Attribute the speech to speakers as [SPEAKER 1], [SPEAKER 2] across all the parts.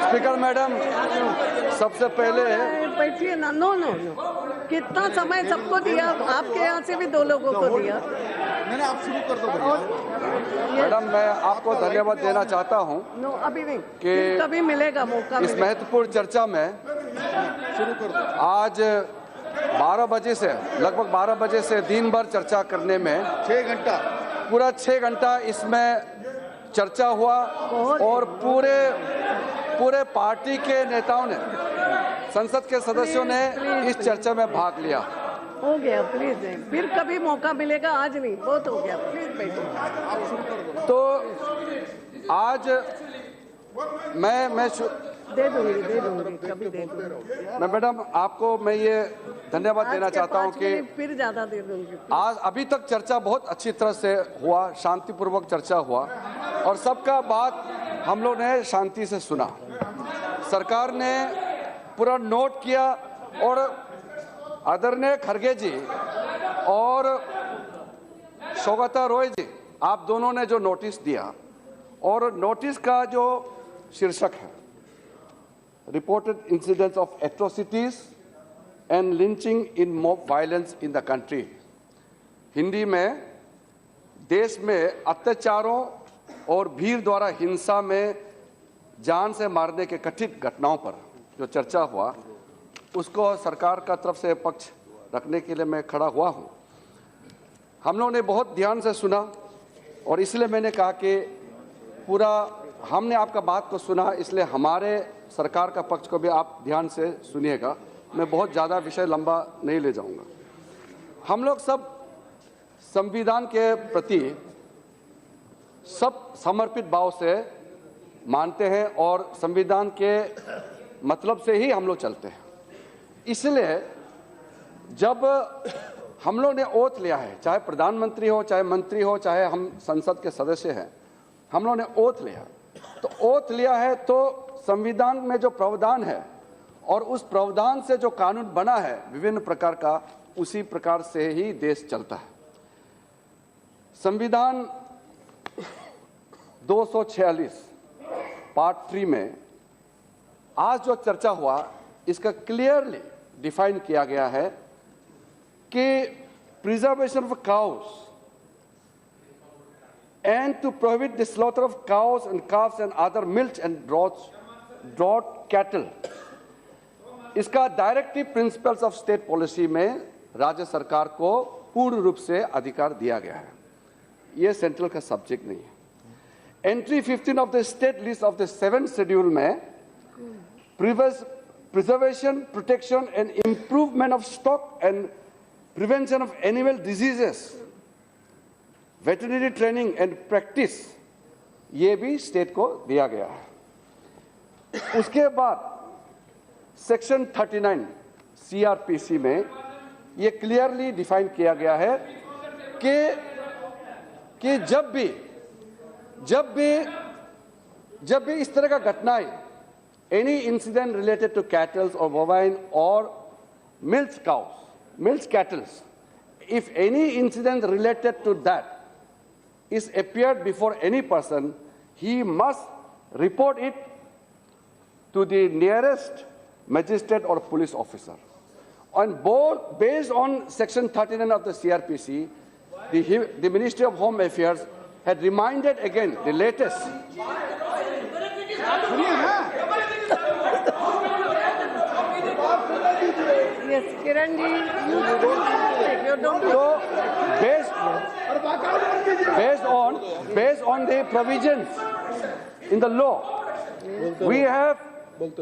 [SPEAKER 1] Speaker madam, सबसे पहले
[SPEAKER 2] बैठिए ना। नो नो नो, कितना समय सबको दिया, आपके यहाँ से भी 2 लोगों को दिया।
[SPEAKER 3] नहीं, आप शुरू कर दो
[SPEAKER 1] मैडम, मैं आपको धन्यवाद देना चाहता हूँ।
[SPEAKER 2] नो, अभी नहीं,
[SPEAKER 1] कि
[SPEAKER 2] कभी मिलेगा मौका।
[SPEAKER 1] इस महत्वपूर्ण चर्चा में
[SPEAKER 3] शुरू कर दो।
[SPEAKER 1] आज 12 बजे से, लगभग 12 बजे से दिन भर चर्चा करने में
[SPEAKER 3] 6 घंटा,
[SPEAKER 1] पूरा 6 घंटा इसमें चर्चा हुआ और पूरे पार्टी के नेताओं ने, संसद के सदस्यों ने इस चर्चा में भाग लिया।
[SPEAKER 2] हो गया, प्लीज फिर कभी मौका मिलेगा, आज नहीं, बहुत हो गया, प्लीज बैठो।
[SPEAKER 1] तो आज मैं
[SPEAKER 2] दे दूंगी, कभी दे दूंगी।
[SPEAKER 1] मैं मैडम आपको मैं ये धन्यवाद देना चाहता हूँ कि
[SPEAKER 2] फिर ज्यादा दे दूंगी।
[SPEAKER 1] आज अभी तक चर्चा बहुत अच्छी तरह से हुआ, शांतिपूर्वक चर्चा हुआ और सबका बात हम लोग ने शांति से सुना। सरकार ने पूरा नोट किया और आदरणीय खड़गे जी और सौगता रॉय जी, आप दोनों ने जो नोटिस दिया, और नोटिस का जो शीर्षक है reported incidents of atrocities and lynching in mob violence in the country, Hindi में देश में अत्याचारों और भीड़ द्वारा हिंसा में जान से मारने के कथित घटनाओं पर जो चर्चा हुआ, उसको सरकार का तरफ से पक्ष रखने के लिए मैं खड़ा हुआ हूं। हम लोगों ने बहुत ध्यान से सुना और इसलिए मैंने कहा कि पूरा हमने आपका बात को सुना, इसलिए हमारे सरकार का पक्ष को भी आप ध्यान से सुनिएगा। मैं बहुत ज़्यादा विषय लंबा नहीं ले जाऊंगा। हम लोग सब संविधान के प्रति सब समर्पित भाव से मानते हैं और संविधान के मतलब से ही हम लोग चलते हैं। इसलिए जब हम लोग ने ओथ लिया है, चाहे प्रधानमंत्री हो, चाहे मंत्री हो, चाहे हम संसद के सदस्य हैं, हम लोग ने ओथ लिया, तो ओथ लिया है तो संविधान में जो प्रावधान है और उस प्रावधान से जो कानून बना है विभिन्न प्रकार का, उसी प्रकार से ही देश चलता है। संविधान 246 पार्ट 3 में आज जो चर्चा हुआ, इसका क्लियरली डिफाइन किया गया है कि preservation of cows and to prohibit the slaughter of cows and calves and other milch and draught cattle. इसका directive principles of state policy में राज्य सरकार को पूर्ण रूप से अधिकार दिया गया है। ये सेंट्रल का सब्जेक्ट नहीं है। Entry 15 of the state list of the 7th schedule में preservation, protection and improvement of stock and prevention of animal diseases, veterinary training and practice, ये भी स्टेट को दिया गया है। उसके बाद सेक्शन 39 सीआरपीसी में ये क्लियरली डिफाइन किया गया है कि जब भी इस तरह का घटनाएं, any incident related to cattles और बोवाइन और milk cows, milk cattles, if any incident related to that is appeared before any person, he must report it to the nearest magistrate or police officer. And both, based on section 39 of the CRPC, the Ministry of Home Affairs had reminded again the latest.
[SPEAKER 2] Yes, Kiran ji, you don't.
[SPEAKER 1] So, based on the provisions in the law, we have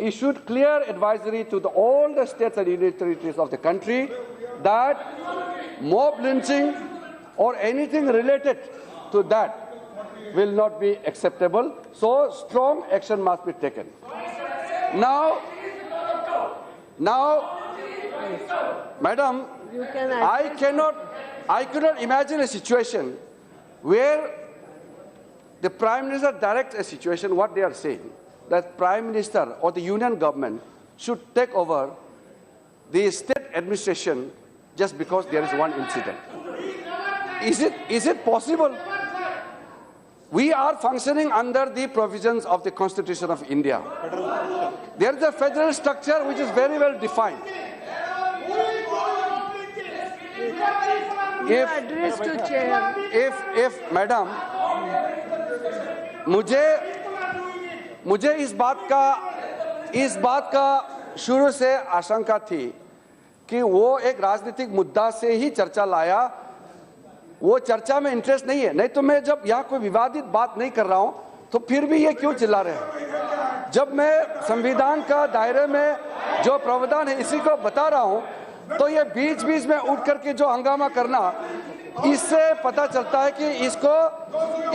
[SPEAKER 1] issued clear advisory to all the states and union territories of the country that mob lynching or anything related to that will not be acceptable. So strong action must be taken. Now, Madam, I cannot imagine a situation where the Prime Minister directs a situation, what they are saying, that Prime Minister or the Union government should take over the state administration just because there is one incident. Is it possible? we are functioning under the provisions of the Constitution of India. There is a federal structure which is very well defined.
[SPEAKER 2] Address to chair.
[SPEAKER 1] If madam, मुझे इस बात का शुरू से आशंका थी कि वो एक राजनीतिक मुद्दा से ही चर्चा लाया, वो चर्चा में इंटरेस्ट नहीं है। नहीं तो मैं जब यहाँ कोई विवादित बात नहीं कर रहा हूँ तो फिर भी ये क्यों चिल्ला रहे हैं? जब मैं संविधान का दायरे में जो प्रावधान है इसी को बता रहा हूँ तो ये बीच बीच में उठ करके जो हंगामा करना, इससे पता चलता है कि इसको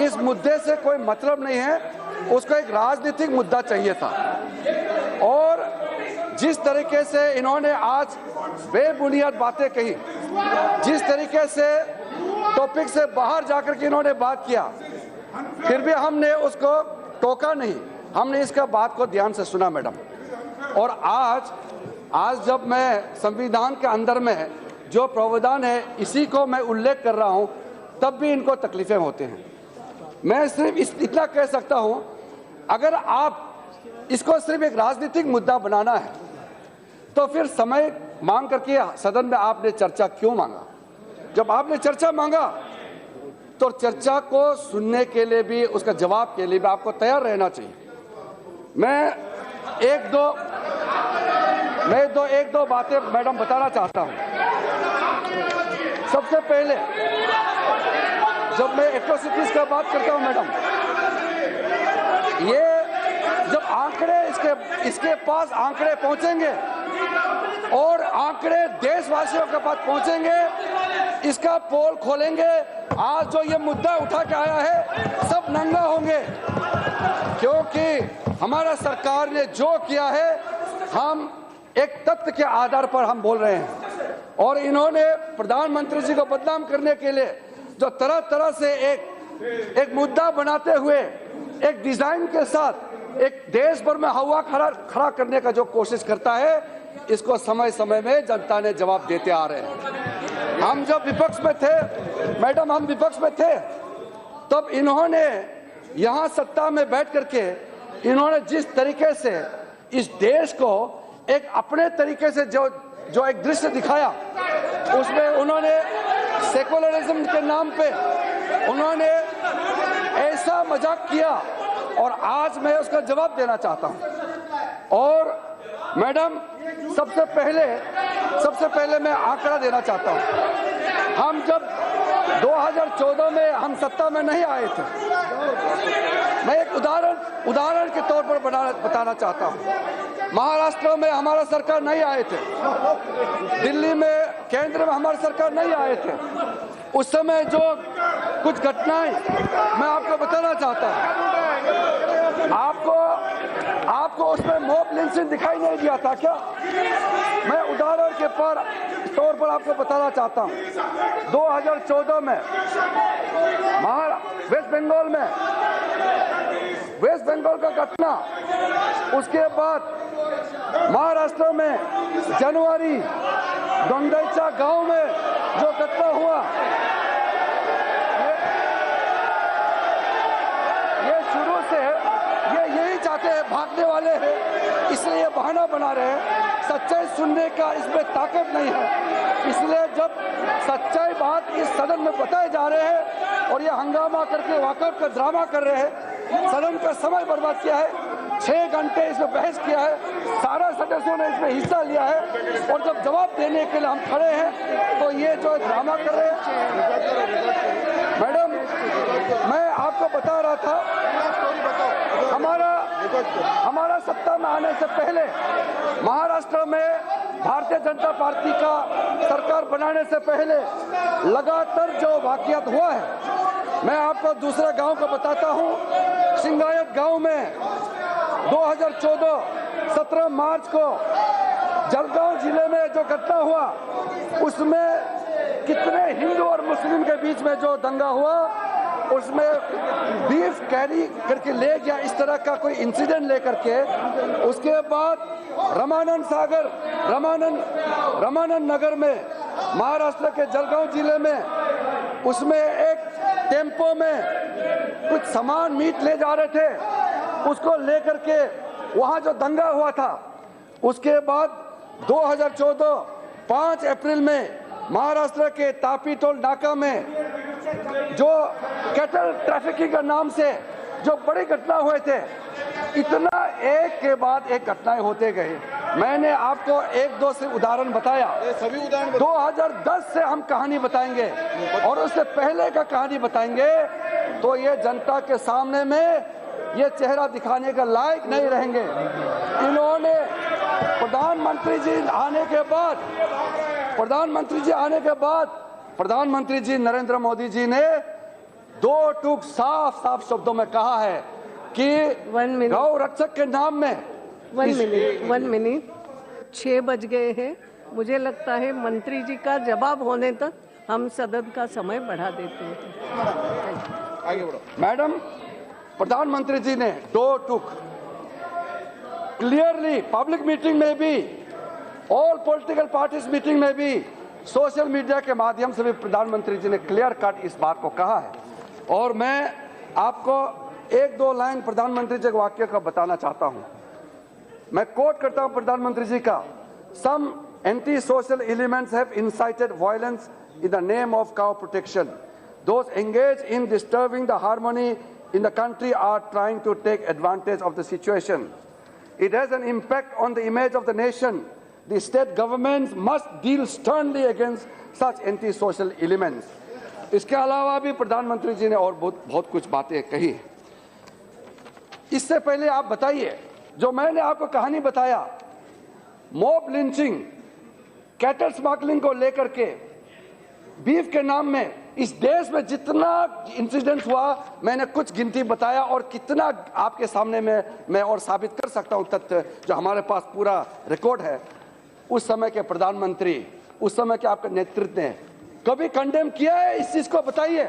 [SPEAKER 1] इस मुद्दे से कोई मतलब नहीं है, उसको एक राजनीतिक मुद्दा चाहिए था। और जिस तरीके से इन्होंने आज बेबुनियाद बातें कही, जिस तरीके से टॉपिक से बाहर जाकर के इन्होंने बात किया, फिर भी हमने उसको टोका नहीं, हमने इसका बात को ध्यान से सुना मैडम। और आज जब मैं संविधान के अंदर में जो प्रावधान है इसी को मैं उल्लेख कर रहा हूं, तब भी इनको तकलीफें होते हैं। मैं सिर्फ इतना कह सकता हूं, अगर आप इसको सिर्फ एक राजनीतिक मुद्दा बनाना है तो फिर समय मांग करके सदन में आपने चर्चा क्यों मांगा? जब आपने चर्चा मांगा तो चर्चा को सुनने के लिए भी, उसका जवाब के लिए भी आपको तैयार रहना चाहिए। मैं एक दो बातें मैडम बताना चाहता हूं। सबसे पहले जब मैं एट्रोसिटीज का बात करता हूं मैडम, ये जब आंकड़े इसके पास आंकड़े पहुंचेंगे और आंकड़े देशवासियों के पास पहुंचेंगे, इसका पोल खोलेंगे, आज जो ये मुद्दा उठा के आया है सब नंगा होंगे, क्योंकि हमारा सरकार ने जो किया है हम एक तथ्य के आधार पर हम बोल रहे हैं। और इन्होंने प्रधानमंत्री जी को बदनाम करने के लिए जो तरह तरह से एक मुद्दा बनाते हुए एक डिजाइन के साथ एक देश भर में हवा खड़ा करने का जो कोशिश करता है, इसको समय समय में जनता ने जवाब देते आ रहे हैं। हम जब विपक्ष में थे मैडम, हम विपक्ष में थे, तब इन्होंने यहाँ सत्ता में बैठ करके इन्होंने जिस तरीके से इस देश को एक अपने तरीके से जो एक दृश्य दिखाया, उसमें उन्होंने सेकुलरिज्म के नाम पे उन्होंने ऐसा मजाक किया, और आज मैं उसका जवाब देना चाहता हूं। और मैडम, सबसे पहले मैं आंकड़ा देना चाहता हूं। हम जब 2014 में हम सत्ता में नहीं आए थे, मैं एक उदाहरण के तौर पर बताना चाहता हूं। महाराष्ट्र में हमारा सरकार नहीं आए थे, दिल्ली में केंद्र में हमारी सरकार नहीं आए थे। उस समय जो कुछ घटनाएं मैं आपको बताना चाहता हूं। आपको उसमें मॉब लिंचिंग दिखाई नहीं दिया था क्या? मैं उदाहरण के तौर पर आपको बताना चाहता हूं। 2014 में वेस्ट बंगाल का घटना, उसके बाद महाराष्ट्र में जनवरी दोंडाईचा गांव में जो घटना हुआ, ये शुरू से ये यही चाहते हैं, भागने वाले हैं, इसलिए ये बहाना बना रहे हैं। सच्चाई सुनने का इसमें ताकत नहीं है, इसलिए जब सच्चाई बात इस सदन में बताए जा रहे हैं और ये हंगामा करके वॉकआउट का ड्रामा कर रहे हैं, सदन का समय बर्बाद किया है, 6 घंटे इसमें बहस किया है, सारा सदस्यों ने इसमें हिस्सा लिया है, और जब जवाब देने के लिए हम खड़े हैं तो ये जो ड्रामा कर रहे हैं। मैडम, मैं आपको बता रहा था, हमारा सत्ता में आने से पहले महाराष्ट्र में भारतीय जनता पार्टी का सरकार बनाने से पहले लगातार जो वाकयात हुआ है, मैं आपको दूसरे गांव को बताता हूं। सिंगायत गांव में 2014 17 मार्च को जलगांव जिले में जो घटना हुआ, उसमें कितने हिंदू और मुस्लिम के बीच में जो दंगा हुआ, उसमें बीफ कैरी करके ले गया, इस तरह का कोई इंसिडेंट लेकर के। उसके बाद रमानंद नगर में महाराष्ट्र के जलगांव जिले में उसमें एक टेम्पो में कुछ सामान मीट ले जा रहे थे, उसको लेकर के वहां जो दंगा हुआ था, उसके बाद 2014 5 अप्रैल में महाराष्ट्र के तापी टोल नाका में जो कैटल ट्रैफिकिंग के नाम से जो बड़ी घटना हुए थे, इतना एक के बाद एक घटनाएं होते गए। मैंने आपको एक दो से उदाहरण बताया,
[SPEAKER 3] सभी उदाहरण
[SPEAKER 1] 2010 से हम कहानी बताएंगे और उससे पहले का कहानी बताएंगे, तो ये जनता के सामने में ये चेहरा दिखाने का लायक नहीं रहेंगे। इन्होंने प्रधानमंत्री जी आने के बाद प्रधानमंत्री जी नरेंद्र मोदी जी ने 2 टूक साफ शब्दों में कहा है कि गौ रक्षक के नाम में
[SPEAKER 2] 1 मिनट 6 बज गए हैं। मुझे लगता है मंत्री जी का जवाब होने तक हम सदन का समय बढ़ा देते हैं।
[SPEAKER 3] आगे बढ़ो।
[SPEAKER 1] मैडम, प्रधानमंत्री जी ने 2 टूक क्लियरली पब्लिक मीटिंग में भी, ऑल पॉलिटिकल पार्टीज मीटिंग में भी, सोशल मीडिया के माध्यम से भी प्रधानमंत्री जी ने क्लियर कट इस बात को कहा है। और मैं आपको 1-2 लाइन प्रधानमंत्री जी के वाक्य का बताना चाहता हूं। मैं कोट करता हूं प्रधानमंत्री जी का, some anti social elements have incited violence in the name of cow protection. Those engage in disturbing the harmony in the country are trying to take advantage of the situation. It has an impact on the image of the nation. The state governments must deal sternly against such anti-social elements. इसके अलावा भी प्रधानमंत्री जी ने और बहुत कुछ बातें कही। इससे पहले आप बताइए, जो मैंने आपको कहानी बताया, मॉब लिंचिंग, कैटल स्मगलिंग को लेकर के, बीफ के नाम में इस देश में जितना इंसिडेंट हुआ, मैंने कुछ गिनती बताया और कितना आपके सामने में मैं और साबित कर सकता हूं तथ्य, जो हमारे पास पूरा रिकॉर्ड है। उस समय के प्रधानमंत्री, उस समय के आपके नेतृत्व ने कभी कंडेम किया है इस चीज को? बताइए।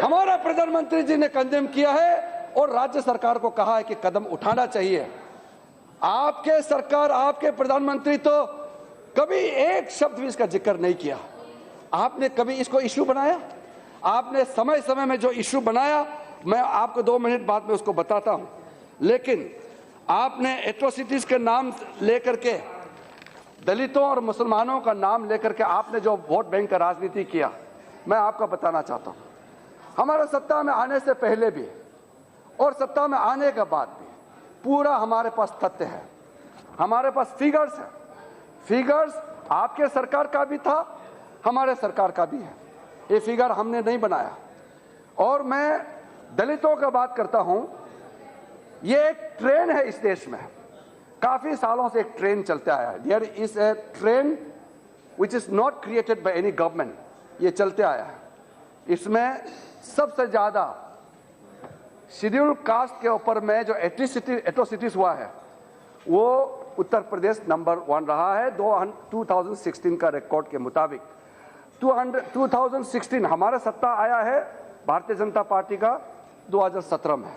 [SPEAKER 1] हमारा प्रधानमंत्री जी ने कंडेम किया है और राज्य सरकार को कहा है कि कदम उठाना चाहिए। आपके सरकार, आपके प्रधानमंत्री तो कभी एक शब्द भी इसका जिक्र नहीं किया। आपने कभी इसको इश्यू बनाया? आपने समय समय में जो इश्यू बनाया, मैं आपको 2 मिनट बाद में उसको बताता हूं, लेकिन आपने एट्रोसिटीज के नाम लेकर के, दलितों और मुसलमानों का नाम लेकर के आपने जो वोट बैंक का राजनीति किया, मैं आपको बताना चाहता हूं, हमारे सत्ता में आने से पहले भी और सत्ता में आने के बाद भी पूरा हमारे पास तथ्य है, हमारे पास फिगर्स है। फिगर्स आपके सरकार का भी था, हमारे सरकार का भी है। ये फिगर हमने नहीं बनाया। और मैं दलितों का बात करता हूं, ये एक ट्रेन है इस देश में, काफी सालों से एक ट्रेन चलते आया है। There is a trend which is not created by any government, ये चलते आया है। इसमें सबसे ज्यादा शेड्यूल कास्ट के ऊपर में जो एट्रोसिटीज हुआ है, वो उत्तर प्रदेश नंबर 1 रहा है 2016 का रिकॉर्ड के मुताबिक। 2016 हमारा सत्ता आया है भारतीय जनता पार्टी का 2017 में।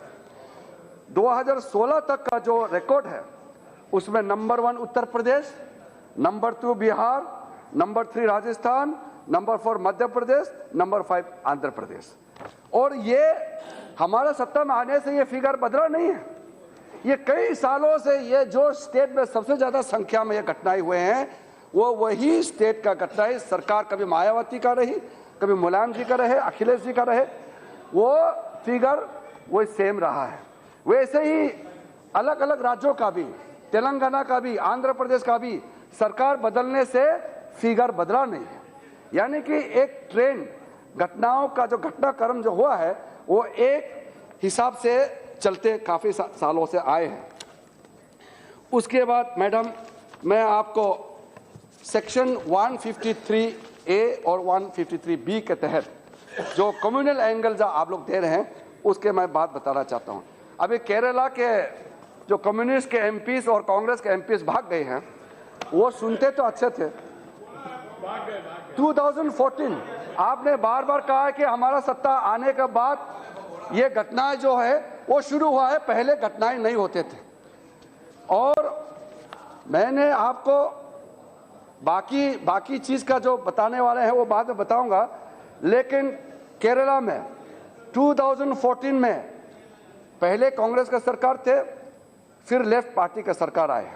[SPEAKER 1] 2016 तक का जो रिकॉर्ड है, उसमें number 1 Uttar Pradesh, number 2 Bihar, number 3 Rajasthan, number 4 Madhya Pradesh, number 5 Andhra Pradesh. और ये हमारा सत्ता में आने से ये फिगर बदला नहीं है। ये कई सालों से ये जो स्टेट में सबसे ज्यादा संख्या में ये घटनाएं हुए हैं, वो वही स्टेट का घटना है। सरकार कभी मायावती का रही, कभी मुलायम जी का रहे, अखिलेश जी का रहे, वो फिगर वो सेम रहा है। वैसे ही अलग अलग राज्यों का भी, तेलंगाना का भी, आंध्र प्रदेश का भी सरकार बदलने से फिगर बदला नहीं है। यानी कि एक ट्रेंड, घटनाओं का जो घटनाक्रम जो हुआ है, वो एक हिसाब से चलते काफी सालों से आए हैं। उसके बाद मैडम, मैं आपको सेक्शन 153A और 153B के तहत जो कम्युनल एंगल जो आप लोग दे रहे हैं, उसके मैं बात बताना चाहता हूं। अभी केरला के जो कम्युनिस्ट के एमपीज और कांग्रेस के एमपीज भाग गए हैं, वो सुनते तो अच्छे थे। 2014 आपने बार बार कहा है कि हमारा सत्ता आने के बाद ये घटनाएं जो है वो शुरू हुआ है, पहले घटनाएं नहीं होते थे। और मैंने आपको बाकी चीज का जो बताने वाले हैं वो बाद में बताऊंगा, लेकिन केरला में 2014 में पहले कांग्रेस का सरकार थे, फिर लेफ्ट पार्टी का सरकार आए।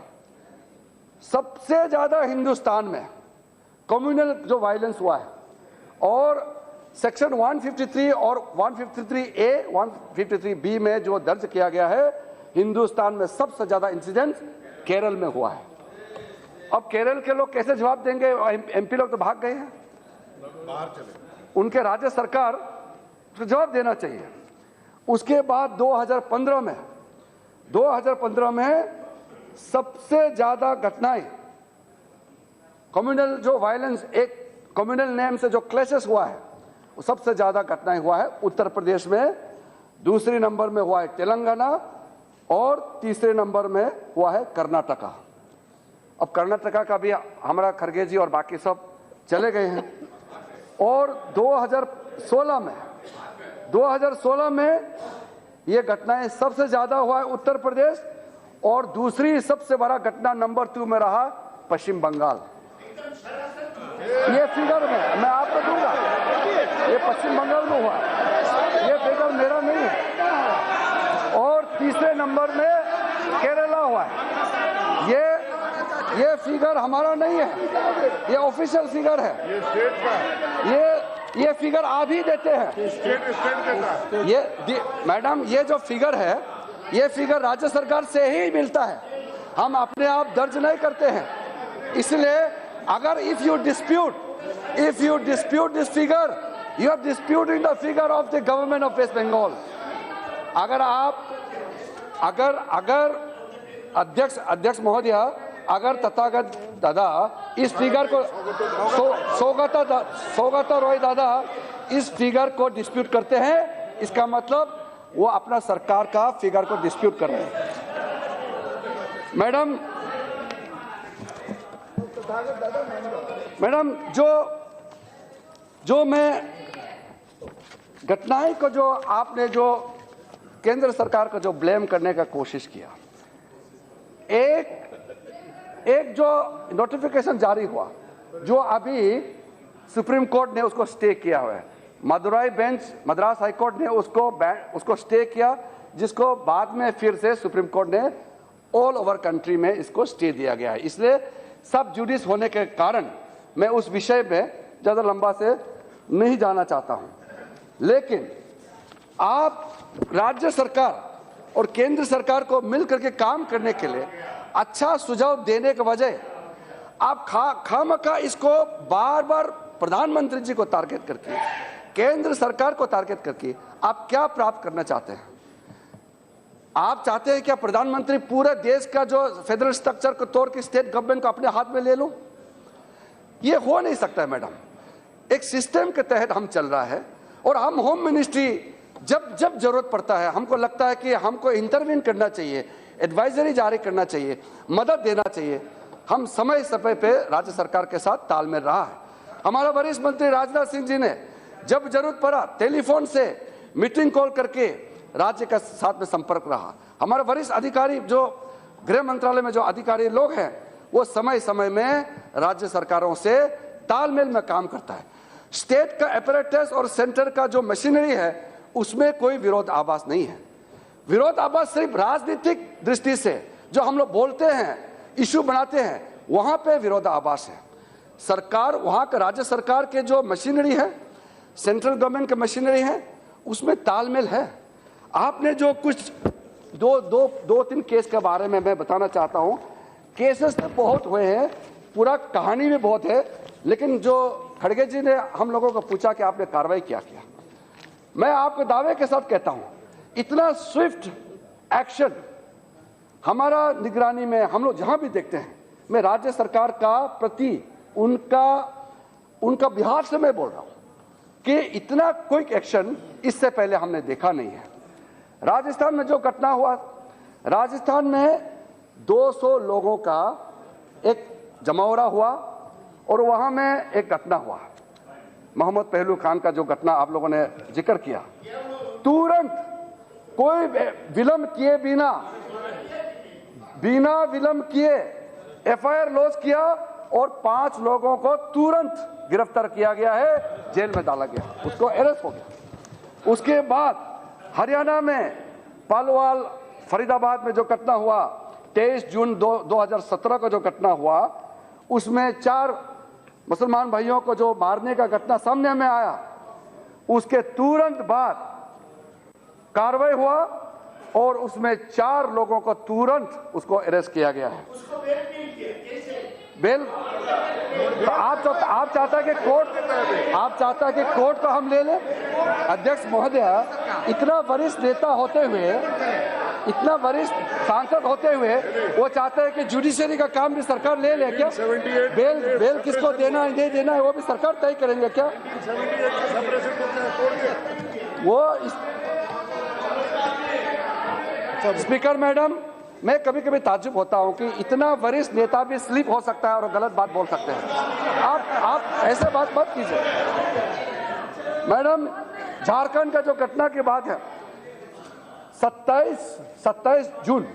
[SPEAKER 1] सबसे ज्यादा हिंदुस्तान में कम्युनल जो वायलेंस हुआ है, और सेक्शन 153 और 153A 153B में जो दर्ज किया गया है, हिंदुस्तान में सबसे ज्यादा इंसिडेंट केरल में हुआ है। अब केरल के लोग कैसे जवाब देंगे? एमपी लोग तो भाग गए हैं,
[SPEAKER 3] बाहर चले।
[SPEAKER 1] उनके राज्य सरकार को जवाब देना चाहिए। उसके बाद 2015 में सबसे ज्यादा घटनाएं कम्युनल जो वायलेंस, एक कम्युनल नेम से जो क्लैशेस हुआ है, वो सबसे ज्यादा घटनाएं हुआ है उत्तर प्रदेश में, दूसरे नंबर में हुआ है तेलंगाना, और तीसरे नंबर में हुआ है कर्नाटका। अब कर्नाटका का भी हमारा खड़गे जी और बाकी सब चले गए हैं। और 2016 में ये घटनाएं सबसे ज्यादा हुआ है उत्तर प्रदेश, और दूसरी सबसे बड़ा घटना नंबर 2 में रहा पश्चिम बंगाल। ये फिगर मैं आपको दूंगा, ये पश्चिम बंगाल में हुआ, ये फिगर मेरा नहीं है। और तीसरे नंबर में केरला हुआ है। ये फिगर हमारा नहीं है, ये ऑफिशियल फिगर है।
[SPEAKER 3] ये स्टेट का
[SPEAKER 1] ये फिगर आप ही देते हैं।
[SPEAKER 3] स्टेट देता है।
[SPEAKER 1] मैडम, ये जो फिगर है, ये फिगर राज्य सरकार से ही मिलता है, हम अपने आप दर्ज नहीं करते हैं। इसलिए अगर if you dispute this figure, you are disputing the figure of the government of West Bengal. अगर अध्यक्ष महोदय, अगर तथागत दादा इस फिगर को सौगता रॉय दादा इस फिगर को डिस्प्यूट करते हैं, इसका मतलब वो अपना सरकार का फिगर को डिस्प्यूट कर रहे हैं। मैडम, जो मैं घटनाएं को जो आपने जो केंद्र सरकार को जो ब्लेम करने का कोशिश किया, एक जो नोटिफिकेशन जारी हुआ, जो अभी सुप्रीम कोर्ट ने उसको स्टे किया हुआ है, मद्रास हाई कोर्ट ने उसको स्टे किया, जिसको बाद में फिर से सुप्रीम कोर्ट ने ऑल ओवर कंट्री में इसको स्टे दिया गया है। इसलिए सब जुडिस होने के कारण मैं उस विषय में ज्यादा लंबा से नहीं जाना चाहता हूं। लेकिन आप राज्य सरकार और केंद्र सरकार को मिलकर के काम करने के लिए अच्छा सुझाव देने के बजाय आप खामखा इसको बार बार प्रधानमंत्री जी को टारगेट करके, केंद्र सरकार को टारगेट करके आप क्या प्राप्त करना चाहते हैं? आप चाहते हैं क्या प्रधानमंत्री पूरे देश का जो फेडरल स्ट्रक्चर को तोड़ के स्टेट गवर्नमेंट को अपने हाथ में ले लो? ये हो नहीं सकता है मैडम। एक सिस्टम के तहत हम चल रहा है, और हम होम मिनिस्ट्री जब जरूरत पड़ता है, हमको लगता है कि हमको इंटरवीन करना चाहिए, एडवाइजरी जारी करना चाहिए, मदद देना चाहिए, हम समय समय पे राज्य सरकार के साथ तालमेल रहा है। हमारा वरिष्ठ मंत्री राजनाथ सिंह जी ने जब जरूरत पड़ा टेलीफोन से मीटिंग कॉल करके राज्य के साथ में संपर्क रहा। हमारे वरिष्ठ अधिकारी जो गृह मंत्रालय में जो अधिकारी लोग हैं, वो समय समय में राज्य सरकारों से तालमेल में काम करता है। स्टेट का अपैरेटस और सेंटर का जो मशीनरी है, उसमें कोई विरोध आभास नहीं है। विरोध आभास सिर्फ राजनीतिक दृष्टि से जो हम लोग बोलते हैं, इश्यू बनाते हैं, वहां पे विरोध आभास है। सरकार, वहां का राज्य सरकार के जो मशीनरी है, सेंट्रल गवर्नमेंट की मशीनरी है, उसमें तालमेल है। आपने जो कुछ दो तीन केस के बारे में मैं बताना चाहता हूं। केसेस तो बहुत हुए हैं, पूरा कहानी भी बहुत है, लेकिन जो खड़गे जी ने हम लोगों को पूछा कि आपने कार्रवाई क्या किया, मैं आपको दावे के साथ कहता हूं, इतना स्विफ्ट एक्शन हमारा निगरानी में हम लोग जहां भी देखते हैं, मैं राज्य सरकार का प्रति उनका बिहार से मैं बोल रहा हूं कि इतना क्विक एक्शन इससे पहले हमने देखा नहीं है। राजस्थान में जो घटना हुआ, राजस्थान में 200 लोगों का एक जमावड़ा हुआ, और वहां में एक घटना हुआ, मोहम्मद पहलू खान का जो घटना आप लोगों ने जिक्र किया, तुरंत कोई विलंब किए बिना विलंब किए एफआईआर लॉन्च किया, और 5 लोगों को तुरंत गिरफ्तार किया गया है। जेल में डाला गया, उसको अरेस्ट हो गया। उसके बाद हरियाणा में पालवाल फरीदाबाद में जो घटना हुआ 23 जून 2017 का जो घटना हुआ, उसमें 4 मुसलमान भाइयों को जो मारने का घटना सामने में आया, उसके तुरंत बाद कार्रवाई हुआ और उसमें 4 लोगों को तुरंत उसको अरेस्ट किया गया है। बेल तो आप चाहता है कि कोर्ट को हम ले लें? अध्यक्ष महोदय, इतना वरिष्ठ नेता होते हुए, इतना वरिष्ठ सांसद होते हुए वो चाहते हैं कि जुडिशरी का काम भी सरकार ले ले क्या? बेल किसको देना है नहीं देना है वो भी सरकार तय करेंगे क्या? वो स्पीकर मैडम, मैं कभी कभी ताज्जुब होता हूं कि इतना वरिष्ठ नेता भी स्लिप हो सकता है और गलत बात बोल सकते हैं। आप ऐसे बात मत कीजिए मैडम। झारखंड का जो घटना की बात है, 27 जून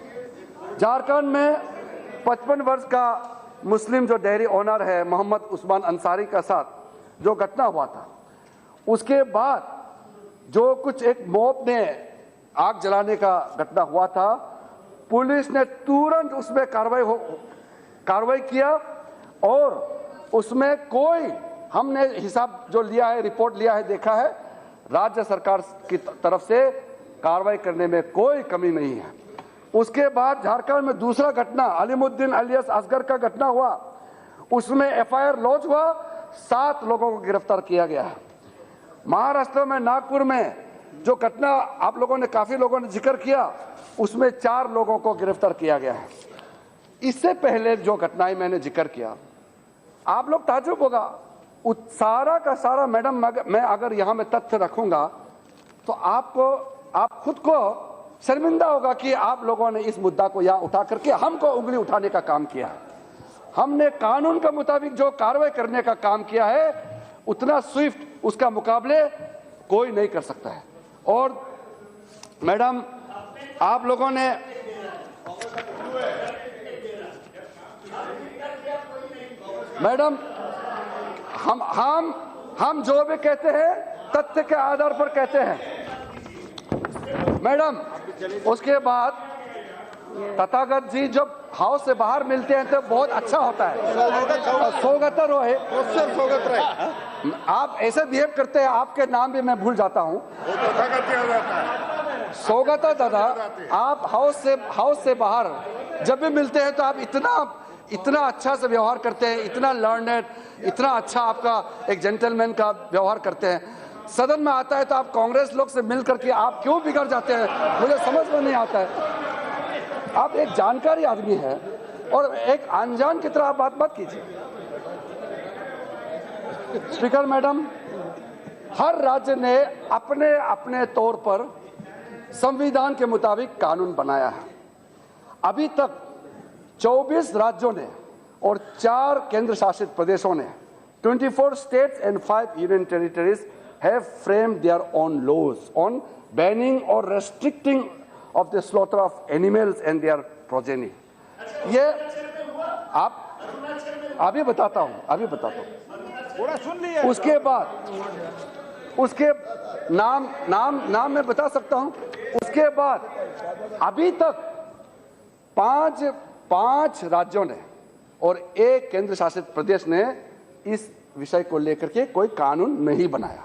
[SPEAKER 1] झारखंड में 55 वर्ष का मुस्लिम जो डेयरी ओनर है मोहम्मद उस्मान अंसारी का साथ जो घटना हुआ था, उसके बाद जो कुछ एक मॉब ने आग जलाने का घटना हुआ था, पुलिस ने तुरंत उसमें कार्रवाई किया और उसमें कोई, हमने हिसाब जो लिया है, रिपोर्ट लिया है, देखा है, राज्य सरकार की तरफ से कार्रवाई करने में कोई कमी नहीं है। उसके बाद झारखंड में दूसरा घटना अलीमुद्दीन अलियास असगर का घटना हुआ, उसमें एफआईआर लॉन्च हुआ, 7 लोगों को गिरफ्तार किया गया है। महाराष्ट्र में नागपुर में जो घटना आप लोगों ने, काफी लोगों ने जिक्र किया, उसमें 4 लोगों को गिरफ्तार किया गया है। इससे पहले जो घटनाएं मैंने जिक्र किया, आप लोग ताज्जुब होगा, सारा का सारा मैडम, मैं अगर यहां में तथ्य रखूंगा तो आप खुद को शर्मिंदा होगा कि आप लोगों ने इस मुद्दा को यहां उठा करके हमको उंगली उठाने का काम किया। हमने कानून के मुताबिक जो कार्रवाई करने का काम किया है, उतना स्विफ्ट उसका मुकाबले कोई नहीं कर सकता है। और मैडम, आप लोगों ने मैडम, हम जो भी कहते हैं तथ्य के आधार पर कहते हैं मैडम। उसके बाद तथागत जी जब हाउस से बाहर मिलते हैं तो बहुत अच्छा होता है, स्वागत रहे। आप ऐसे बिहेव करते हैं, आपके नाम भी मैं भूल जाता हूँ। स्वागत दादा, आप हाउस से बाहर जब भी मिलते हैं तो आप इतना अच्छा से व्यवहार करते हैं, इतना लर्नेड, इतना अच्छा आपका एक जेंटलमैन का व्यवहार करते हैं। सदन में आता है तो आप कांग्रेस लोग से मिल करके आप क्यों बिगड़ जाते हैं, मुझे समझ में नहीं आता है। आप एक जानकारी आदमी है और एक अनजान की तरह आप बात मत कीजिए। स्पीकर मैडम, हर राज्य ने अपने अपने तौर पर संविधान के मुताबिक कानून बनाया है। अभी तक 24 राज्यों ने और 4 केंद्र शासित प्रदेशों ने 24 states and 5 union territories have framed their own laws on banning or restricting of the slaughter of animals and their progeny. ये आप अभी बताता हूँ
[SPEAKER 3] थोड़ा सुन लिया।
[SPEAKER 1] उसके नाम मैं बता सकता हूँ। उसके बाद अभी तक 5 राज्यों ने और 1 केंद्र शासित प्रदेश ने इस विषय को लेकर के कोई कानून नहीं बनाया।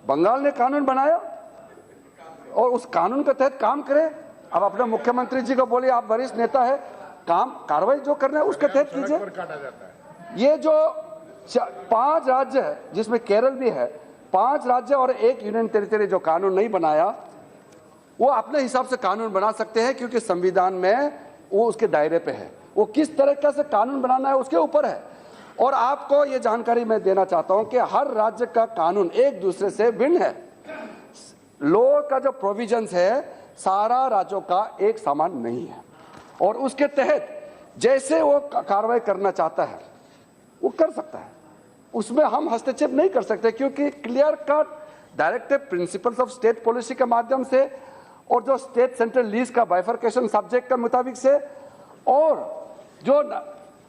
[SPEAKER 1] बंगाल ने कानून बनाया और उस कानून के तहत काम करे। अब अपने मुख्यमंत्री जी को बोलिए, आप वरिष्ठ नेता है, कार्रवाई जो करना है उसके तहत कीजिए। ये जो 5 राज्य है, जिसमें केरल भी है, 5 राज्य और 1 यूनियन टेरिटरी जो कानून नहीं बनाया, वो अपने हिसाब से कानून बना सकते हैं, क्योंकि संविधान में वो उसके दायरे पे है। वो किस तरह से कानून बनाना है उसके ऊपर है। और आपको ये जानकारी मैं देना चाहता हूं कि हर राज्य का कानून एक दूसरे से भिन्न है। लॉ का जो प्रोविजंस है सारा राज्यों का एक समान नहीं है, और उसके तहत जैसे वो कार्रवाई करना चाहता है वो कर सकता है। उसमें हम हस्तक्षेप नहीं कर सकते, क्योंकि clear cut directive principles of state policy के माध्यम से और जो स्टेट सेंट्रल लीज का बाइफरकेशन सब्जेक्ट के मुताबिक से और जो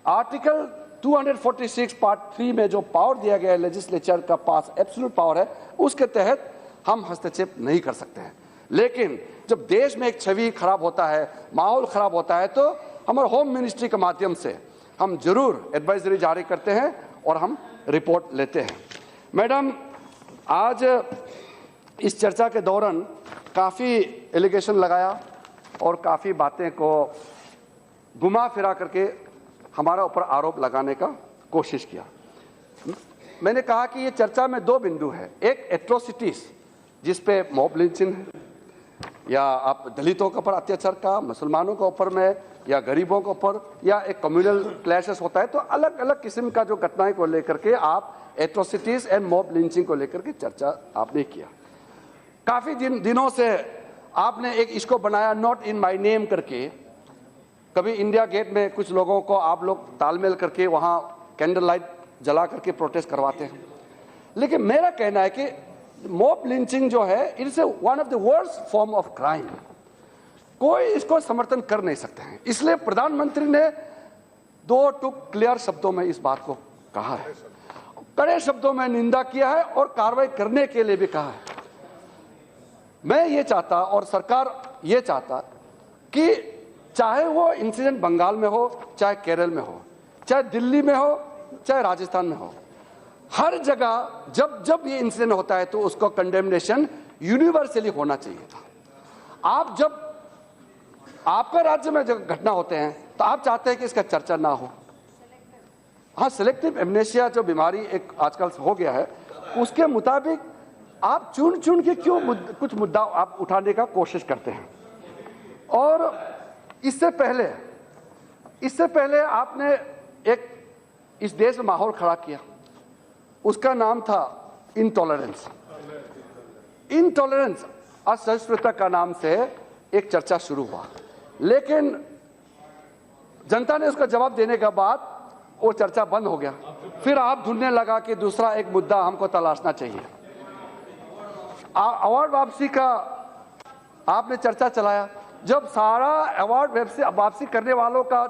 [SPEAKER 1] आर्टिकल 246 पार्ट 3 में जो पावर दिया गया है लेजिस्लेचर का पास एब्सोल्यूट पावर है, उसके तहत हम हस्तक्षेप नहीं कर सकते हैं। लेकिन जब देश में एक छवि खराब होता है, माहौल खराब होता है, तो हमारे होम मिनिस्ट्री के माध्यम से हम जरूर एडवाइजरी जारी करते हैं और हम रिपोर्ट लेते हैं। मैडम, आज इस चर्चा के दौरान काफ़ी एलिगेशन लगाया और काफ़ी बातें को घुमा फिरा करके हमारा ऊपर आरोप लगाने का कोशिश किया। मैंने कहा कि ये चर्चा में दो बिंदु है, एक एट्रोसिटीज जिस पे मॉब लिंचिंग है, या आप दलितों के ऊपर अत्याचार का, मुसलमानों के ऊपर में, या गरीबों के ऊपर, या एक कम्युनल क्लैशेस होता है, तो अलग अलग किस्म का जो घटनाएं को लेकर के आप एट्रोसिटीज एंड मॉब लिंचिंग को लेकर के चर्चा आपने किया। काफी दिनों से आपने एक इसको बनाया नॉट इन माय नेम करके। कभी इंडिया गेट में कुछ लोगों को आप लोग तालमेल करके वहां कैंडल लाइट जला करके प्रोटेस्ट करवाते हैं, लेकिन मेरा कहना है कि मॉब लिंचिंग जो है it's one of the worst form of crime. कोई इसको समर्थन कर नहीं सकते हैं। इसलिए प्रधानमंत्री ने दो टुक क्लियर शब्दों में इस बात को कहा है, कड़े शब्दों में निंदा किया है और कार्रवाई करने के लिए भी कहा है। मैं ये चाहता और सरकार ये चाहता कि चाहे वो इंसिडेंट बंगाल में हो, चाहे केरल में हो, चाहे दिल्ली में हो, चाहे राजस्थान में हो, हर जगह जब जब ये इंसिडेंट होता है तो उसको कंडेमनेशन यूनिवर्सली होना चाहिए था। आप जब आपका राज्य में जब घटना होते हैं तो आप चाहते हैं कि इसका चर्चा ना हो। हाँ, सिलेक्टिव एमनेशिया जो बीमारी एक आजकल हो गया है, उसके मुताबिक आप चुन चुन के क्यों कुछ मुद्दा आप उठाने का कोशिश करते हैं। और इससे पहले आपने एक इस देश में माहौल खड़ा किया, उसका नाम था इंटॉलरेंस। असहिष्णुता का नाम से एक चर्चा शुरू हुआ, लेकिन जनता ने उसका जवाब देने के बाद वो चर्चा बंद हो गया। फिर आप ढूंढने लगा कि दूसरा एक मुद्दा हमको तलाशना चाहिए। अवार्ड वापसी का आपने चर्चा चलाया। जब सारा अवार्ड वापसी करने वालों का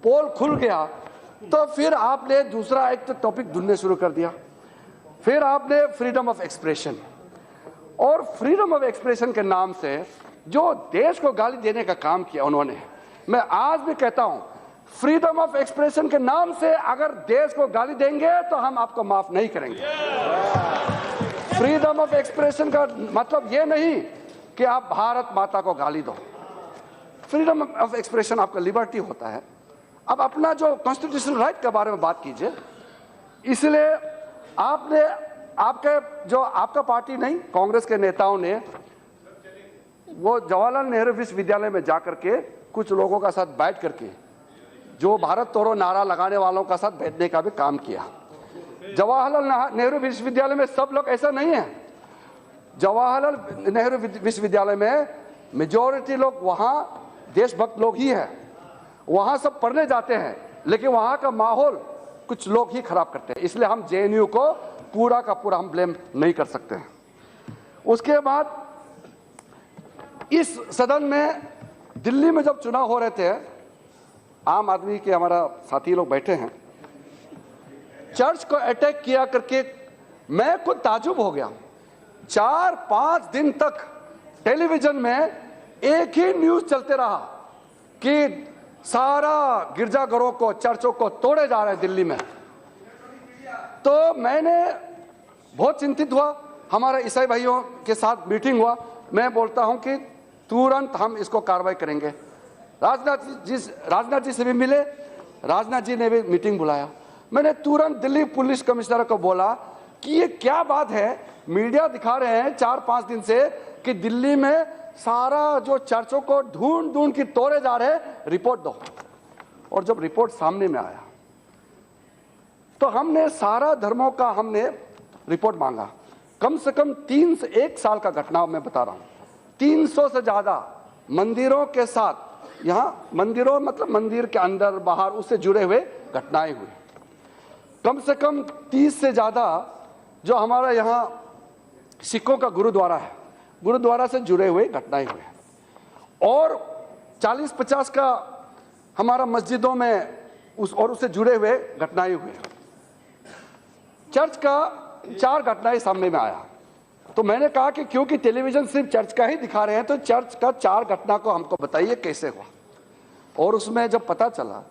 [SPEAKER 1] पोल खुल गया तो फिर आपने दूसरा एक टॉपिक ढूंढने शुरू कर दिया। फिर आपने फ्रीडम ऑफ एक्सप्रेशन, और फ्रीडम ऑफ एक्सप्रेशन के नाम से जो देश को गाली देने का काम किया उन्होंने, मैं आज भी कहता हूं, फ्रीडम ऑफ एक्सप्रेशन के नाम से अगर देश को गाली देंगे तो हम आपको माफ नहीं करेंगे। फ्रीडम ऑफ एक्सप्रेशन का मतलब ये नहीं कि आप भारत माता को गाली दो। फ्रीडम ऑफ एक्सप्रेशन आपका लिबर्टी होता है। अब अपना जो कॉन्स्टिट्यूशनल राइट के बारे में बात कीजिए। इसलिए आपने आपका पार्टी नहीं, कांग्रेस के नेताओं ने वो जवाहरलाल नेहरू विश्वविद्यालय में जाकर के कुछ लोगों का साथ बैठ करके जो भारत तोड़ो नारा लगाने वालों का साथ बैठने का भी काम किया। जवाहरलाल नेहरू विश्वविद्यालय में सब लोग ऐसा नहीं है। जवाहरलाल नेहरू विश्वविद्यालय में मेजॉरिटी लोग वहां देशभक्त लोग ही हैं, वहां सब पढ़ने जाते हैं, लेकिन वहां का माहौल कुछ लोग ही खराब करते हैं। इसलिए हम जेएनयू को पूरा का पूरा हम ब्लेम नहीं कर सकते हैं। उसके बाद इस सदन में दिल्ली में जब चुनाव हो रहे थे, आम आदमी के हमारा साथी लोग बैठे हैं, चर्च को अटैक किया करके मैं खुद ताजुब हो गया। 4-5 दिन तक टेलीविजन में एक ही न्यूज चलते रहा कि सारा गिरजाघरों को, चर्चों को तोड़े जा रहे हैं दिल्ली में। तो मैंने बहुत चिंतित हुआ। हमारे ईसाई भाइयों के साथ मीटिंग हुआ। मैं बोलता हूं कि तुरंत हम इसको कार्रवाई करेंगे। राजनाथ जी से भी मिले, राजनाथ जी ने भी मीटिंग बुलाया। मैंने तुरंत दिल्ली पुलिस कमिश्नर को बोला कि ये क्या बात है, मीडिया दिखा रहे हैं 4-5 दिन से कि दिल्ली में सारा जो चर्चों को ढूंढ के तोड़े जा रहे हैं, रिपोर्ट दो। और जब रिपोर्ट सामने में आया तो हमने सारा धर्मों का हमने रिपोर्ट मांगा। कम से कम 3 से 1 साल का घटना मैं बता रहा हूं। 300 से ज्यादा मंदिरों के साथ, यहां मंदिरों मतलब मंदिर के अंदर बाहर उससे जुड़े हुए घटनाएं हुई। कम से कम 30 से ज्यादा जो हमारा यहां सिखों का गुरुद्वारा है, गुरुद्वारा से जुड़े हुए घटनाएं हुए। और 40-50 का हमारा मस्जिदों में उससे जुड़े हुए घटनाएं हुए। चर्च का 4 घटनाएं सामने में आया, तो मैंने कहा कि क्योंकि टेलीविजन सिर्फ चर्च का ही दिखा रहे हैं तो चर्च का 4 घटना को हमको बताइए कैसे हुआ। और उसमें जब पता चला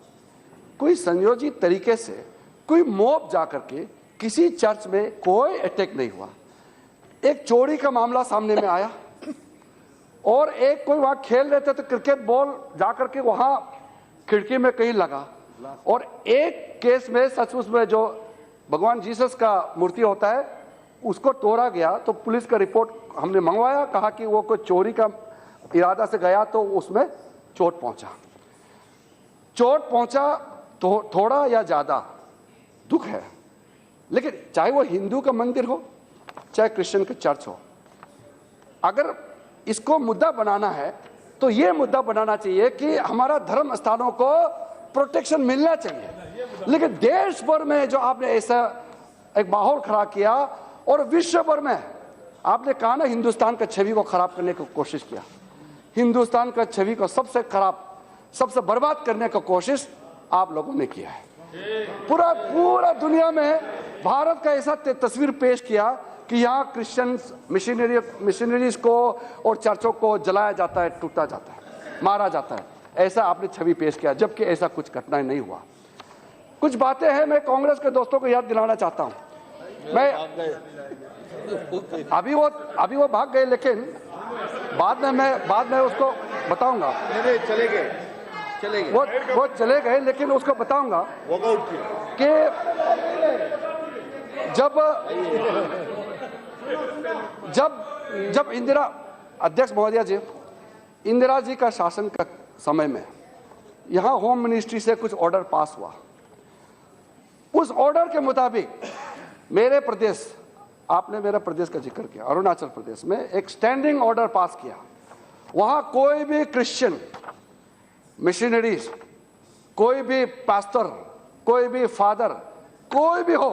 [SPEAKER 1] कोई संयोजित तरीके से कोई मॉब जाकर के किसी चर्च में कोई अटैक नहीं हुआ। एक चोरी का मामला सामने में आया और एक कोई वहां खेल रहे थे तो क्रिकेट बॉल जाकर के वहां खिड़की में कहीं लगा। और एक केस में सचमुच में जो भगवान जीसस का मूर्ति होता है उसको तोड़ा गया, तो पुलिस का रिपोर्ट हमने मंगवाया, कहा कि वो कोई चोरी का इरादा से गया तो उसमें चोट पहुंचा तो थोड़ा या ज्यादा दुख है। लेकिन चाहे वो हिंदू का मंदिर हो चाहे क्रिश्चियन का चर्च हो, अगर इसको मुद्दा बनाना है तो ये मुद्दा बनाना चाहिए कि हमारा धर्म स्थानों को प्रोटेक्शन मिलना चाहिए। लेकिन देश भर में जो आपने ऐसा एक माहौल खड़ा किया और विश्व भर में आपने कहा ना हिंदुस्तान का छवि को खराब करने की कोशिश किया, हिंदुस्तान का छवि को सबसे खराब सबसे बर्बाद करने की कोशिश आप लोगों ने किया है। पूरा दुनिया में भारत का ऐसा तस्वीर पेश किया कि यहाँ क्रिश्चियन मिशनरीज को और चर्चों को जलाया जाता है, टूटा जाता है, मारा जाता है, ऐसा आपने छवि पेश किया, जबकि ऐसा कुछ घटना नहीं हुआ। कुछ बातें हैं मैं कांग्रेस के दोस्तों को याद दिलाना चाहता हूं। मैं अभी वो भाग गए, लेकिन बाद में उसको बताऊंगा। वो चले गए लेकिन उसको बताऊंगा कि जब इंदिरा अध्यक्ष महोदया जी, इंदिरा जी का शासन का समय में यहां होम मिनिस्ट्री से कुछ ऑर्डर पास हुआ। उस ऑर्डर के मुताबिक मेरे प्रदेश, आपने मेरा प्रदेश का जिक्र किया, अरुणाचल प्रदेश में एक स्टैंडिंग ऑर्डर पास किया। वहां कोई भी क्रिश्चियन मिशनरीज, कोई भी पास्टर, कोई भी फादर, कोई भी हो,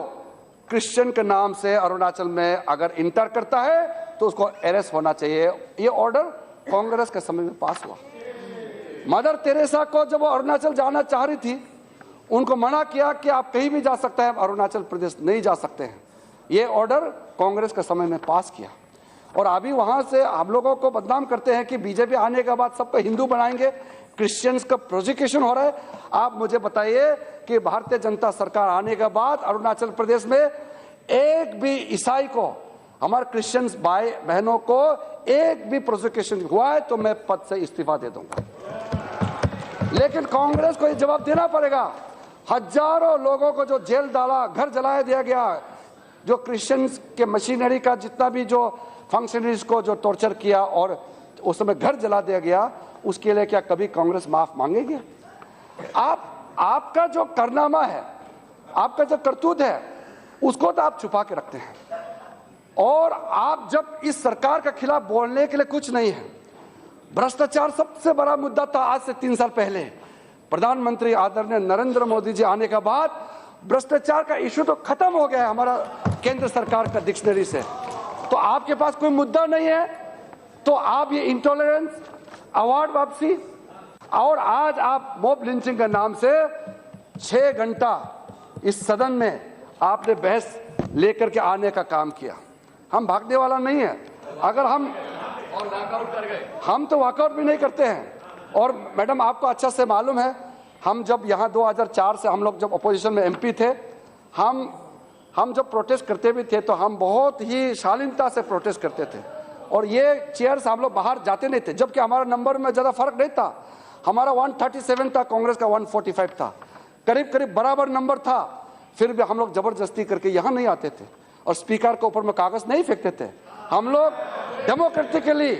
[SPEAKER 1] क्रिश्चियन के नाम से अरुणाचल में अगर इंटर करता है तो उसको अरेस्ट होना चाहिए। ये ऑर्डर कांग्रेस के समय में पास हुआ। मदर तेरेसा को जब वो अरुणाचल जाना चाह रही थी, उनको मना किया कि आप कहीं भी जा सकते हैं, अरुणाचल प्रदेश नहीं जा सकते हैं। ये ऑर्डर कांग्रेस के समय में पास किया। और अभी वहां से हम लोगों को बदनाम करते हैं कि बीजेपी आने के बाद सबको हिंदू बनाएंगे, क्रिश्चियंस का प्रोसिक्यूशन हो रहा है। आप मुझे बताइए कि भारतीय जनता सरकार आने के बाद अरुणाचल प्रदेश में एक भी ईसाई को, हमारे क्रिश्चियंस भाई बहनों को एक भी प्रोसिक्यूशन हुआ है तो मैं पद से इस्तीफा दे दूंगा। लेकिन कांग्रेस को ये जवाब देना पड़ेगा। हजारों लोगों को जो जेल डाला, घर जलाया दिया गया, जो क्रिश्चियंस के मशीनरी का जितना भी जो फंक्शनरीज को जो टॉर्चर किया और उस समय घर जला दिया गया, उसके लिए क्या कभी कांग्रेस माफ मांगेगी? आपका जो कारनामा है, आपका जो करतूत है, उसको तो आप छुपा के रखते हैं। और आप जब इस सरकार के खिलाफ बोलने के लिए कुछ नहीं है। भ्रष्टाचार सबसे बड़ा मुद्दा था आज से 3 साल पहले। प्रधानमंत्री आदरणीय नरेंद्र मोदी जी आने के बाद भ्रष्टाचार का इश्यू तो खत्म हो गया है हमारा केंद्र सरकार का डिक्शनरी से। तो आपके पास कोई मुद्दा नहीं है तो आप ये इंटॉलरेंस, अवार्ड वापसी, और आज आप मॉब लिंचिंग के नाम से 6 घंटा इस सदन में आपने बहस लेकर के आने का काम किया। हम भागने वाला नहीं है। अगर हम तो वॉकआउट भी नहीं करते हैं। और मैडम आपको अच्छा से मालूम है, हम जब यहाँ 2004 से हम लोग जब अपोजिशन में एमपी थे, हम जब प्रोटेस्ट करते भी थे तो हम बहुत ही शालीनता से प्रोटेस्ट करते थे। और ये चेयर्स हम लोग बाहर जाते नहीं थे, जबकि हमारा नंबर में ज़्यादा फर्क नहीं था। हमारा 137 था, कांग्रेस का 145 था, करीब बराबर नंबर था। फिर भी हम लोग जबरदस्ती करके यहाँ नहीं आते थे और स्पीकर के ऊपर में कागज नहीं फेंकते थे। हम लोग डेमोक्रेटिकली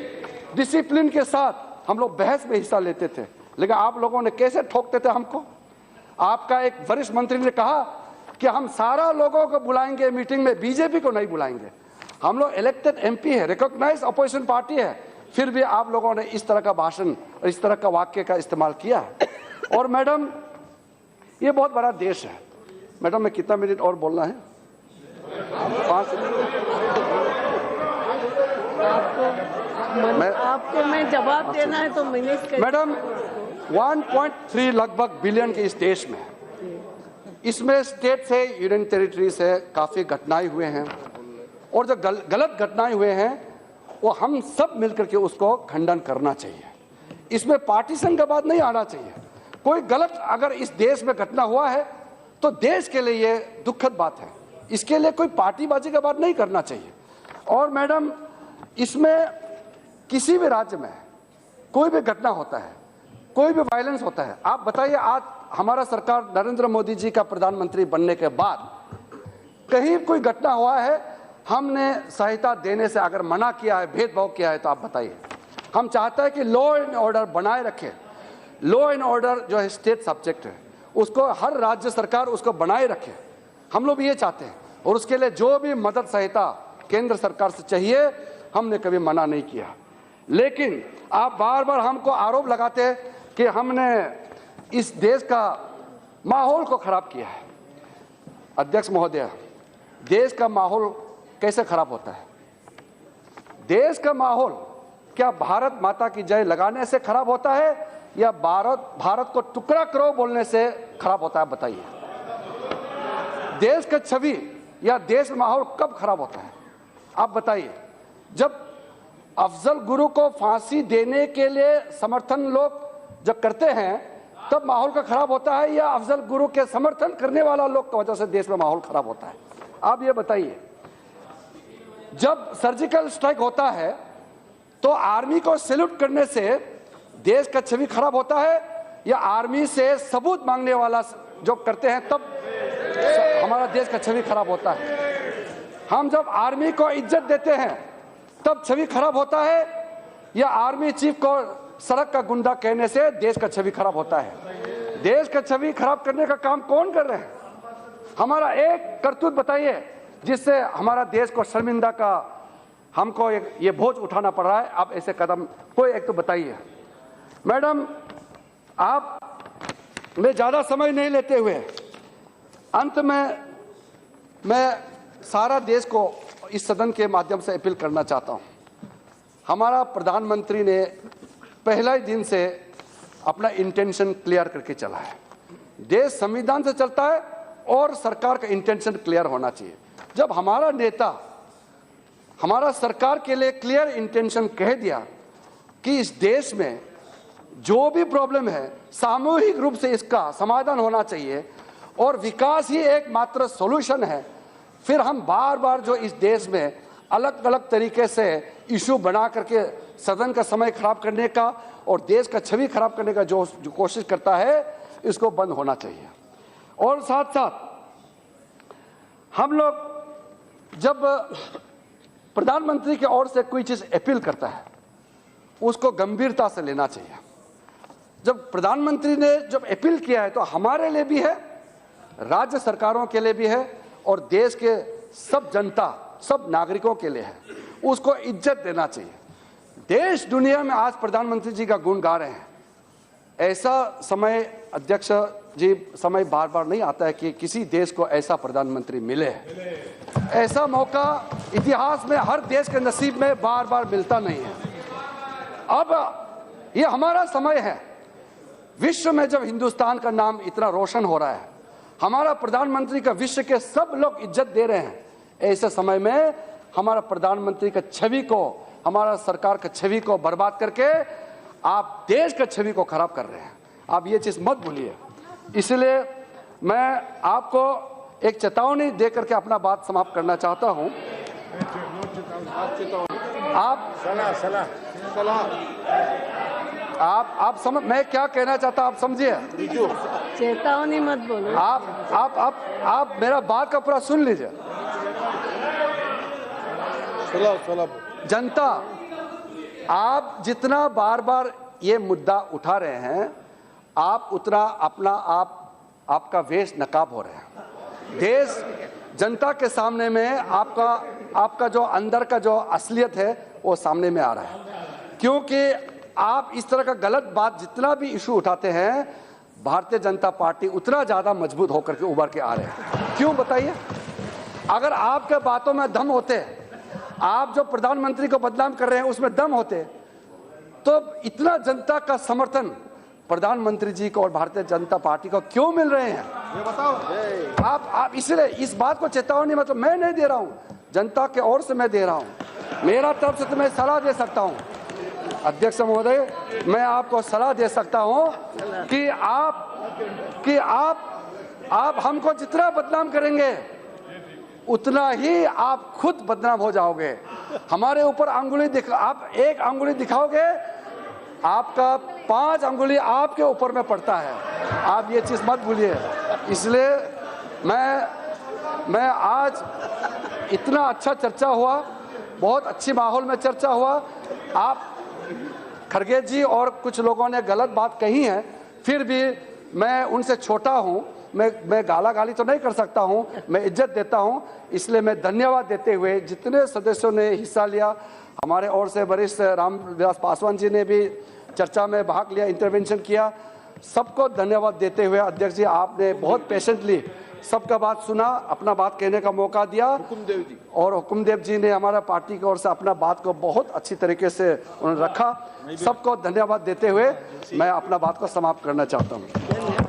[SPEAKER 1] डिसिप्लिन के साथ हम लोग बहस में हिस्सा लेते थे। लेकिन आप लोगों ने कैसे ठोकते थे हमको। आपका एक वरिष्ठ मंत्री ने कहा कि हम सारा लोगों को बुलाएंगे मीटिंग में, बीजेपी को नहीं बुलाएंगे। हम लोग इलेक्टेड एमपी है, रिकॉग्नाइज अपोजिशन पार्टी है, फिर भी आप लोगों ने इस तरह का भाषण, इस तरह का वाक्य का इस्तेमाल किया है। और मैडम, ये बहुत बड़ा देश है। मैडम, मैं कितना मिनट और बोलना है? 5
[SPEAKER 2] आपको मैं जवाब देना है तो मिनट।
[SPEAKER 1] मैडम, 1.3 लगभग बिलियन के इस देश में इसमें स्टेट से यूनियन टेरिटरी से काफ़ी घटनाएं हुए हैं और जो गलत घटनाएं हुए हैं वो हम सब मिलकर के उसको खंडन करना चाहिए। इसमें पार्टीशन का बात नहीं आना चाहिए। कोई गलत अगर इस देश में घटना हुआ है तो देश के लिए ये दुखद बात है, इसके लिए कोई पार्टीबाजी का बात नहीं करना चाहिए। और मैडम, इसमें किसी भी राज्य में कोई भी घटना होता है, कोई भी वायलेंस होता है, आप बताइए आज हमारा सरकार नरेंद्र मोदी जी का प्रधानमंत्री बनने के बाद कहीं कोई घटना हुआ है हमने सहायता देने से अगर मना किया है, भेदभाव किया है, तो आप बताइए। हम चाहते हैं कि लॉ एंड ऑर्डर बनाए रखें। लॉ एंड ऑर्डर जो है स्टेट सब्जेक्ट है, उसको हर राज्य सरकार उसको बनाए रखे। हम लोग ये चाहते हैं और उसके लिए जो भी मदद सहायता केंद्र सरकार से चाहिए हमने कभी मना नहीं किया। लेकिन आप बार बार हमको आरोप लगाते हैं कि हमने इस देश का माहौल को खराब किया है। अध्यक्ष महोदय, देश का माहौल कैसे खराब होता है? देश का माहौल क्या भारत माता की जय लगाने से खराब होता है या भारत को टुकड़ा करो बोलने से खराब होता है? बताइए। देश का छवि या देश का माहौल कब खराब होता है आप बताइए? जब अफजल गुरु को फांसी देने के लिए समर्थन लोग जब करते हैं तब माहौल का खराब होता है या अफजल गुरु के समर्थन करने वाला लोग की वजह से देश में माहौल खराब होता है? आप ये बताइए। जब सर्जिकल स्ट्राइक होता है तो आर्मी को सैल्यूट करने से देश का छवि खराब होता है या आर्मी से सबूत मांगने वाला जो करते हैं तब हमारा देश का छवि खराब होता है? हम जब आर्मी को इज्जत देते हैं तब छवि खराब होता है या आर्मी चीफ को सड़क का गुंडा कहने से देश का छवि खराब होता है? देश का छवि खराब करने का काम कौन कर रहे हैं? हमारा एक करतूत बताइए जिससे हमारा देश को शर्मिंदा का हमको ये बोझ उठाना पड़ रहा है। आप ऐसे कदम कोई एक तो बताइए। मैडम, आप मैं ज़्यादा समय नहीं लेते हुए अंत में मैं सारा देश को इस सदन के माध्यम से अपील करना चाहता हूं। हमारा प्रधानमंत्री ने पहला ही दिन से अपना इंटेंशन क्लियर करके चला है। देश संविधान से चलता है और सरकार का इंटेंशन क्लियर होना चाहिए। जब हमारा नेता हमारा सरकार के लिए क्लियर इंटेंशन कह दिया कि इस देश में जो भी प्रॉब्लम है सामूहिक रूप से इसका समाधान होना चाहिए और विकास ही एकमात्र सॉल्यूशन है, फिर हम बार बार जो इस देश में अलग अलग तरीके से इशू बना करके सदन का समय खराब करने का और देश का छवि खराब करने का जो कोशिश करता है, इसको बंद होना चाहिए। और साथ साथ हम लोग जब प्रधानमंत्री की ओर से कोई चीज़ अपील करता है उसको गंभीरता से लेना चाहिए। जब प्रधानमंत्री ने जब अपील किया है तो हमारे लिए भी है, राज्य सरकारों के लिए भी है और देश के सब जनता सब नागरिकों के लिए है। उसको इज्जत देना चाहिए। देश दुनिया में आज प्रधानमंत्री जी का गुण गा रहे हैं। ऐसा समय अध्यक्ष जी समय बार बार नहीं आता है कि किसी देश को ऐसा प्रधानमंत्री मिले। ऐसा मौका इतिहास में हर देश के नसीब में बार बार मिलता नहीं है। अब ये हमारा समय है। विश्व में जब हिंदुस्तान का नाम इतना रोशन हो रहा है, हमारा प्रधानमंत्री का विश्व के सब लोग इज्जत दे रहे हैं, ऐसे समय में हमारा प्रधानमंत्री का छवि को, हमारा सरकार का छवि को बर्बाद करके आप देश का छवि को खराब कर रहे हैं। आप ये चीज़ मत भूलिए। इसलिए मैं आपको एक चेतावनी दे करके अपना बात समाप्त करना चाहता हूं। आप समझ मैं क्या कहना चाहता आप समझिए।
[SPEAKER 2] चेतावनी मत बोलो।
[SPEAKER 1] आप मेरा बात का पूरा सुन लीजिए। जनता, आप जितना बार बार ये मुद्दा उठा रहे हैं, आप उतना अपना आपका वेश नकाब हो रहे हैं। देश जनता के सामने में आपका जो अंदर का जो असलियत है वो सामने में आ रहा है। क्योंकि आप इस तरह का गलत बात जितना भी इशू उठाते हैं, भारतीय जनता पार्टी उतना ज़्यादा मजबूत होकर के उभर के आ रहे हैं। क्यों बताइए? अगर आपके बातों में दम होते, आप जो प्रधानमंत्री को बदनाम कर रहे हैं उसमें दम होते, तो इतना जनता का समर्थन प्रधानमंत्री जी को और भारतीय जनता पार्टी को क्यों मिल रहे हैं?
[SPEAKER 3] ये बताओ।
[SPEAKER 1] आप इसलिए इस बात को चेतावनी मतलब मैं नहीं दे रहा हूं, जनता के ओर से मैं दे रहा हूं। मेरा तरफ से तो मैं सलाह दे सकता हूं, अध्यक्ष महोदय, मैं आपको सलाह दे सकता हूं कि आप हमको जितना बदनाम करेंगे उतना ही आप खुद बदनाम हो जाओगे। हमारे ऊपर आप एक अंगुली दिखाओगे, आपका 5 अंगुली आपके ऊपर में पड़ता है। आप ये चीज़ मत भूलिए। इसलिए मैं आज इतना अच्छा चर्चा हुआ, बहुत अच्छी माहौल में चर्चा हुआ। आप खड़गे जी और कुछ लोगों ने गलत बात कही है, फिर भी मैं उनसे छोटा हूँ, मैं गाली तो नहीं कर सकता हूँ, मैं इज्जत देता हूँ। इसलिए मैं धन्यवाद देते हुए जितने सदस्यों ने हिस्सा लिया, हमारे ओर से वरिष्ठ रामविलास पासवान जी ने भी चर्चा में भाग लिया, इंटरवेंशन किया, सबको धन्यवाद देते हुए अध्यक्ष जी आपने बहुत पेशेंटली सबका बात सुना, अपना बात कहने का मौका दिया। हुकुमदेव जी ने हमारा पार्टी की ओर से अपना बात को बहुत अच्छी तरीके से उन्होंने रखा। सबको धन्यवाद देते हुए मैं अपना बात को समाप्त करना चाहता हूँ।